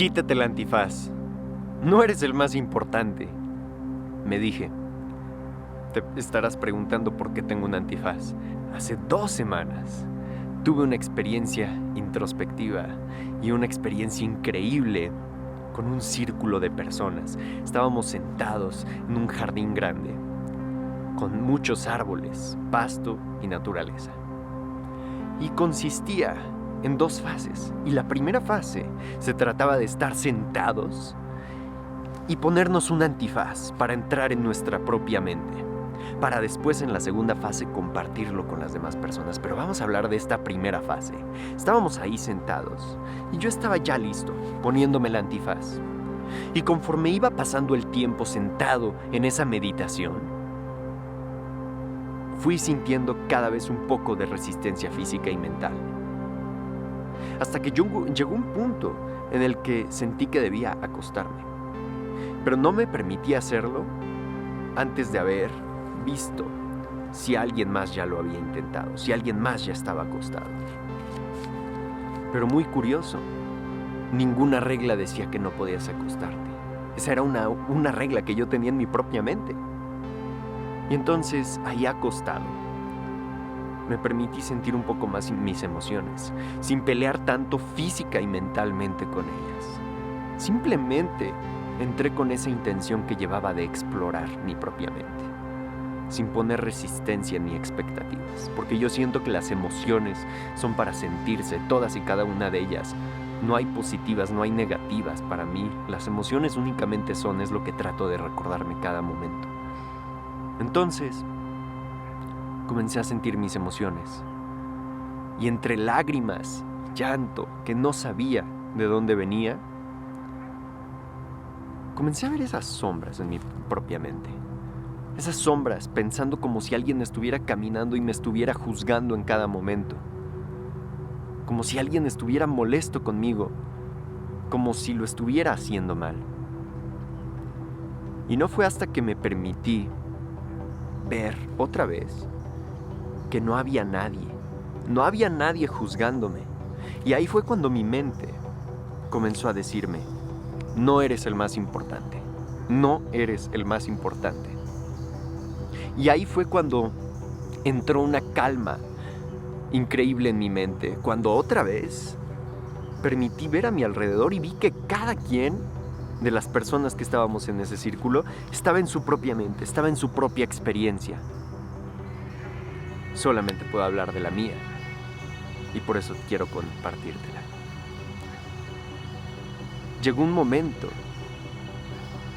Quítate el antifaz. No eres el más importante, me dije. Te estarás preguntando por qué tengo un antifaz. Hace 2 semanas tuve una experiencia introspectiva y una experiencia increíble con un círculo de personas. Estábamos sentados en un jardín grande, con muchos árboles, pasto y naturaleza. Y consistía en 2 fases. Y la primera fase se trataba de estar sentados y ponernos un antifaz para entrar en nuestra propia mente, para después en la segunda fase compartirlo con las demás personas. Pero vamos a hablar de esta primera fase. Estábamos ahí sentados y yo estaba ya listo, poniéndome el antifaz. Y conforme iba pasando el tiempo sentado en esa meditación, fui sintiendo cada vez un poco de resistencia física y mental. Hasta que llegó un punto en el que sentí que debía acostarme. Pero no me permití hacerlo antes de haber visto si alguien más ya lo había intentado, si alguien más ya estaba acostado. Pero muy curioso, ninguna regla decía que no podías acostarte. Esa era una regla que yo tenía en mi propia mente. Y entonces, ahí acostado, me permití sentir un poco más mis emociones, sin pelear tanto física y mentalmente con ellas. Simplemente entré con esa intención que llevaba de explorar mi propia mente, sin poner resistencia ni expectativas, porque yo siento que las emociones son para sentirse, todas y cada una de ellas. No hay positivas, no hay negativas para mí. Las emociones únicamente son, es lo que trato de recordarme cada momento. Entonces, comencé a sentir mis emociones. Y entre lágrimas, llanto, que no sabía de dónde venía, comencé a ver esas sombras en mi propia mente. Esas sombras pensando como si alguien estuviera caminando y me estuviera juzgando en cada momento. Como si alguien estuviera molesto conmigo, como si lo estuviera haciendo mal. Y no fue hasta que me permití ver otra vez que no había nadie juzgándome. Y ahí fue cuando mi mente comenzó a decirme: no eres el más importante, no eres el más importante. Y ahí fue cuando entró una calma increíble en mi mente, cuando otra vez permití ver a mi alrededor y vi que cada quien de las personas que estábamos en ese círculo estaba en su propia mente, estaba en su propia experiencia. Solamente puedo hablar de la mía y por eso quiero compartírtela. Llegó un momento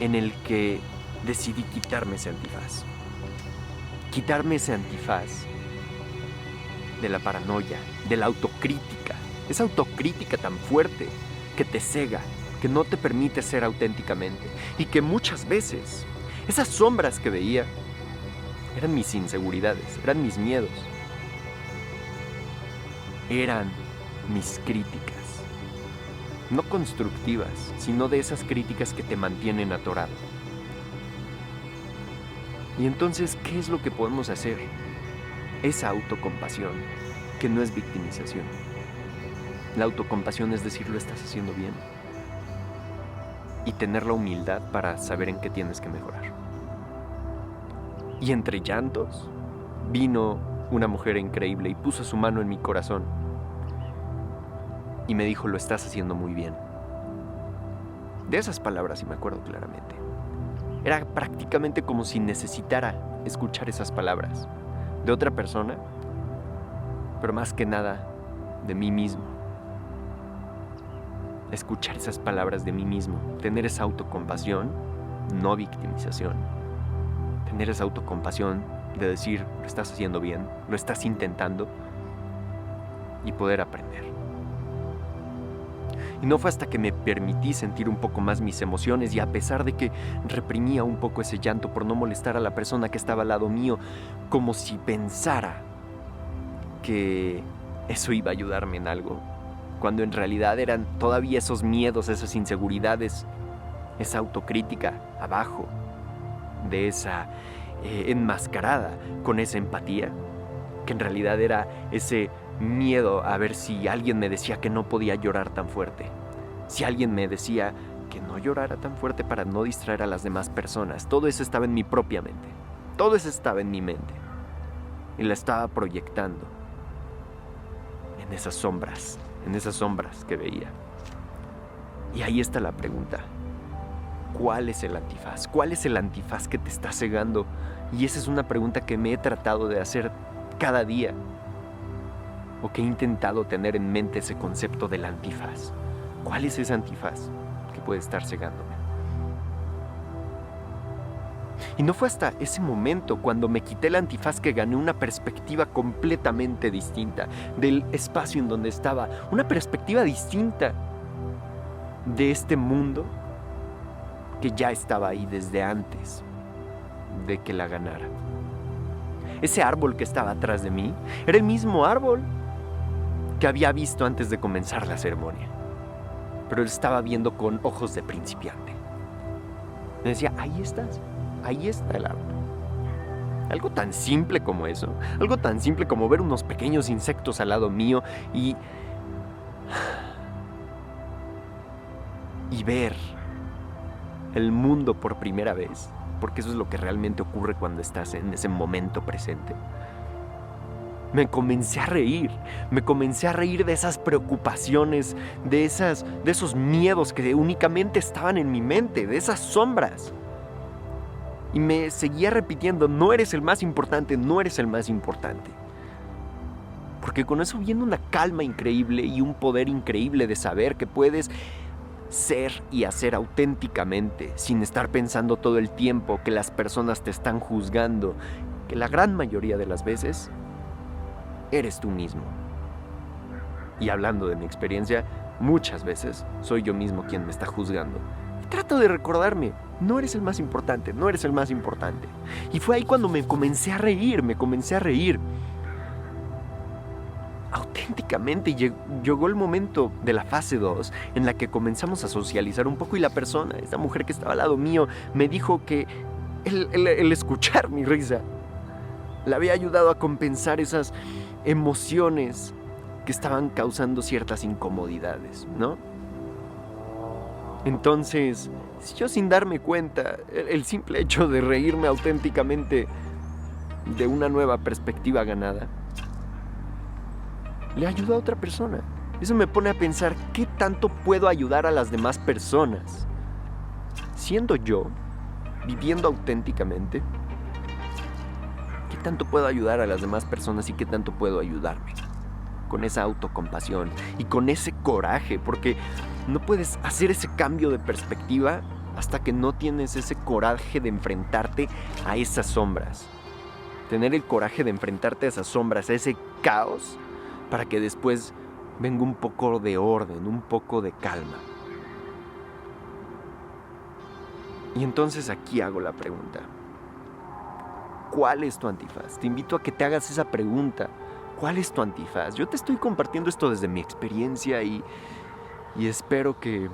en el que decidí quitarme ese antifaz. Quitarme ese antifaz de la paranoia, de la autocrítica. Esa autocrítica tan fuerte que te cega, que no te permite ser auténticamente. Y que muchas veces, esas sombras que veía, eran mis inseguridades, eran mis miedos. Eran mis críticas. No constructivas, sino de esas críticas que te mantienen atorado. Y entonces, ¿qué es lo que podemos hacer? Esa autocompasión, que no es victimización. La autocompasión es decir, lo estás haciendo bien. Y tener la humildad para saber en qué tienes que mejorar. Y entre llantos, vino una mujer increíble y puso su mano en mi corazón. Y me dijo: lo estás haciendo muy bien. De esas palabras sí me acuerdo claramente. Era prácticamente como si necesitara escuchar esas palabras de otra persona, pero más que nada de mí mismo. Escuchar esas palabras de mí mismo, tener esa autocompasión, no victimización. Tener esa autocompasión de decir: lo estás haciendo bien, lo estás intentando, y poder aprender. Y no fue hasta que me permití sentir un poco más mis emociones, y a pesar de que reprimía un poco ese llanto por no molestar a la persona que estaba al lado mío, como si pensara que eso iba a ayudarme en algo, cuando en realidad eran todavía esos miedos, esas inseguridades, esa autocrítica abajo de esa enmascarada con esa empatía, que en realidad era ese miedo a ver si alguien me decía que no podía llorar tan fuerte, Si alguien me decía que no llorara tan fuerte para no distraer a las demás personas, todo eso estaba en mi propia mente. Todo eso estaba en mi mente. Y la estaba proyectando en esas sombras que veía. Y ahí está la pregunta. ¿Cuál es el antifaz? ¿Cuál es el antifaz que te está cegando? Y esa es una pregunta que me he tratado de hacer cada día. O que he intentado tener en mente ese concepto del antifaz. ¿Cuál es ese antifaz que puede estar cegándome? Y no fue hasta ese momento, cuando me quité el antifaz, que gané una perspectiva completamente distinta del espacio en donde estaba. Una perspectiva distinta de este mundo que ya estaba ahí desde antes de que la ganara. Ese árbol que estaba atrás de mí era el mismo árbol que había visto antes de comenzar la ceremonia, pero lo estaba viendo con ojos de principiante. Me decía, ahí estás, ahí está el árbol. Algo tan simple como eso, algo tan simple como ver unos pequeños insectos al lado mío y ver el mundo por primera vez, porque eso es lo que realmente ocurre cuando estás en ese momento presente. Me comencé a reír de esas preocupaciones, de esos miedos que únicamente estaban en mi mente, de esas sombras. Y me seguía repitiendo, no eres el más importante, no eres el más importante. Porque con eso viene una calma increíble y un poder increíble de saber que puedes ser y hacer auténticamente, sin estar pensando todo el tiempo que las personas te están juzgando, que la gran mayoría de las veces eres tú mismo. Y hablando de mi experiencia, muchas veces soy yo mismo quien me está juzgando. Trato de recordarme, no eres el más importante, no eres el más importante. Y fue ahí cuando me comencé a reír. Auténticamente llegó el momento de la fase 2 en la que comenzamos a socializar un poco y la persona, esta mujer que estaba al lado mío, me dijo que el escuchar mi risa le había ayudado a compensar esas emociones que estaban causando ciertas incomodidades, ¿no? Entonces, yo sin darme cuenta, el simple hecho de reírme auténticamente de una nueva perspectiva ganada, le ayuda a otra persona. Eso me pone a pensar, ¿qué tanto puedo ayudar a las demás personas? Siendo yo, viviendo auténticamente, ¿qué tanto puedo ayudar a las demás personas y qué tanto puedo ayudarme? Con esa autocompasión y con ese coraje, porque no puedes hacer ese cambio de perspectiva hasta que no tienes ese coraje de enfrentarte a esas sombras. Tener el coraje de enfrentarte a esas sombras, a ese caos, para que después venga un poco de orden, un poco de calma. Y entonces aquí hago la pregunta. ¿Cuál es tu antifaz? Te invito a que te hagas esa pregunta. ¿Cuál es tu antifaz? Yo te estoy compartiendo esto desde mi experiencia y espero que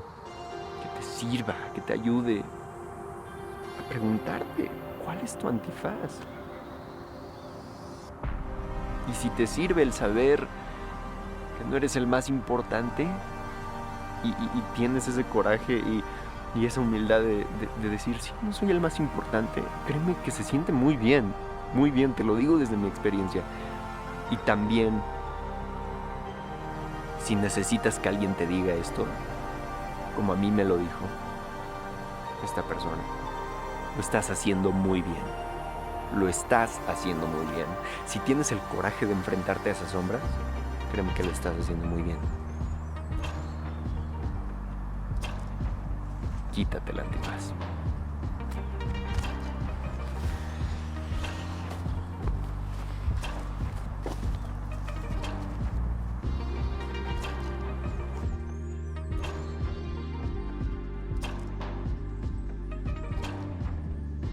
te sirva, que te ayude a preguntarte, ¿cuál es tu antifaz? Y si te sirve el saber que no eres el más importante y tienes ese coraje y esa humildad de decir, sí, no soy el más importante, créeme que se siente muy bien, te lo digo desde mi experiencia. Y también, si necesitas que alguien te diga esto, como a mí me lo dijo esta persona, lo estás haciendo muy bien. Lo estás haciendo muy bien. Si tienes el coraje de enfrentarte a esas sombras, créeme que lo estás haciendo muy bien. Quítate el antifaz.